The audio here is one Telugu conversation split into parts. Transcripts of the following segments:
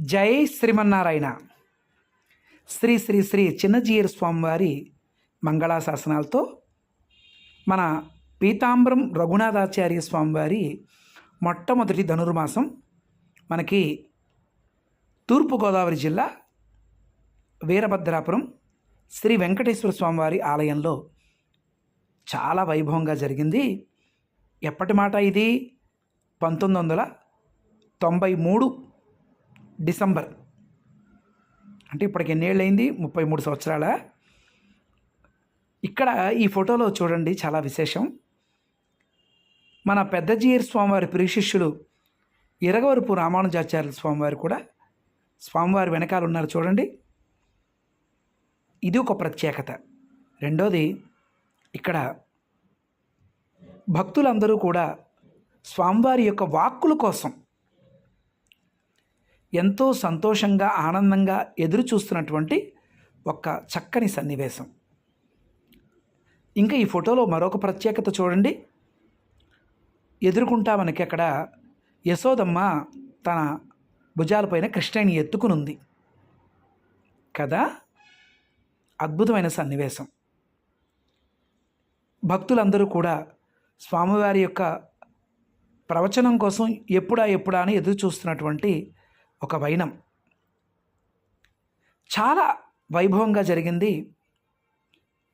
జై శ్రీమన్నారాయణ. శ్రీ శ్రీ శ్రీ చిన్నజీయర్ స్వామివారి మంగళాశాసనాలతో మన పీతాంబరం రఘునాథాచార్య స్వామివారి మొట్టమొదటి ధనుర్మాసం మనకి తూర్పుగోదావరి జిల్లా వీరభద్రాపురం శ్రీ వెంకటేశ్వర స్వామివారి ఆలయంలో చాలా వైభవంగా జరిగింది. ఎప్పటి మాట ఇది? 1993 డిసెంబర్. అంటే ఇప్పటికి ఎన్నేళ్ళైంది? 33 సంవత్సరాల. ఇక్కడ ఈ ఫోటోలో చూడండి, చాలా విశేషం. మన పెద్దజీయర్ స్వామివారి ప్రియశిష్యులు ఇరగవరపు రామానుజాచార్యుల స్వామివారు కూడా స్వామివారి వెనకాల ఉన్నారు చూడండి. ఇది ఒక ప్రత్యేకత. రెండోది, ఇక్కడ భక్తులందరూ కూడా స్వామివారి యొక్క వాక్కుల కోసం ఎంతో సంతోషంగా ఆనందంగా ఎదురు చూస్తున్నటువంటి ఒక చక్కని సన్నివేశం. ఇంకా ఈ ఫోటోలో మరొక ప్రత్యేకత చూడండి. ఎదురుకుంటా మనకి అక్కడ యశోదమ్మ తన భుజాలపైన కృష్ణుని ఎత్తుకునుంది కదా. అద్భుతమైన సన్నివేశం. భక్తులందరూ కూడా స్వామివారి యొక్క ప్రవచనం కోసం ఎప్పుడా అని ఎదురు చూస్తున్నటువంటి ఒక వైనం. చాలా వైభవంగా జరిగింది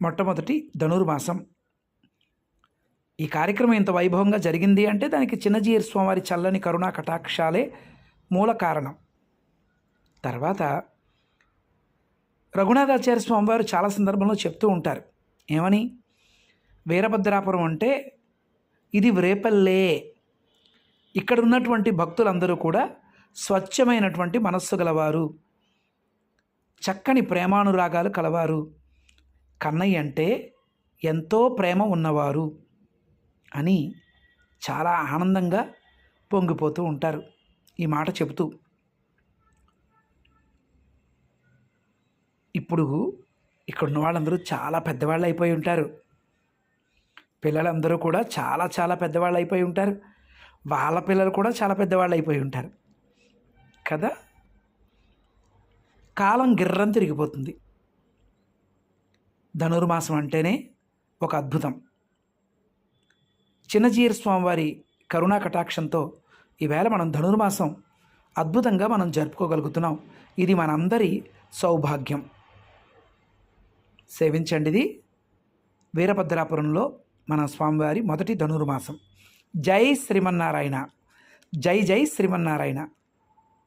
మొట్టమొదటి ధనుర్మాసం. ఈ కార్యక్రమం ఇంత వైభవంగా జరిగింది అంటే దానికి చిన్నజీయర్ స్వామివారి చల్లని కరుణా కటాక్షాలే మూల కారణం. తర్వాత రఘునాథాచార్య స్వామివారు చాలా సందర్భంలో చెప్తూ ఉంటారు. ఏమని? వీరభద్రాపురం అంటే ఇది రేపల్లే. ఇక్కడ ఉన్నటువంటి భక్తులందరూ కూడా స్వచ్ఛమైనటువంటి మనస్సు గలవారు, చక్కని ప్రేమానురాగాలు కలవారు, కన్నయ్య అంటే ఎంతో ప్రేమ ఉన్నవారు అని చాలా ఆనందంగా పొంగిపోతూ ఉంటారు ఈ మాట చెబుతూ. ఇప్పుడు ఇక్కడున్న వాళ్ళందరూ చాలా పెద్దవాళ్ళు అయిపోయి ఉంటారు. పిల్లలందరూ కూడా చాలా చాలా పెద్దవాళ్ళు అయిపోయి ఉంటారు. వాళ్ళ పిల్లలు కూడా చాలా పెద్దవాళ్ళు అయిపోయి ఉంటారు కదా. కాలం గిర్రం తిరిగిపోతుంది. ధనుర్మాసం అంటేనే ఒక అద్భుతం. చిన్నజీయర్ స్వామివారి కరుణా కటాక్షంతో ఈవేళ మనం ధనుర్మాసం అద్భుతంగా మనం జరుపుకోగలుగుతున్నాం. ఇది మనందరి సౌభాగ్యం. సేవించండిది. వీరభద్రాపురంలో మన స్వామివారి మొదటి ధనుర్మాసం. జై శ్రీమన్నారాయణ. జై జై శ్రీమన్నారాయణ.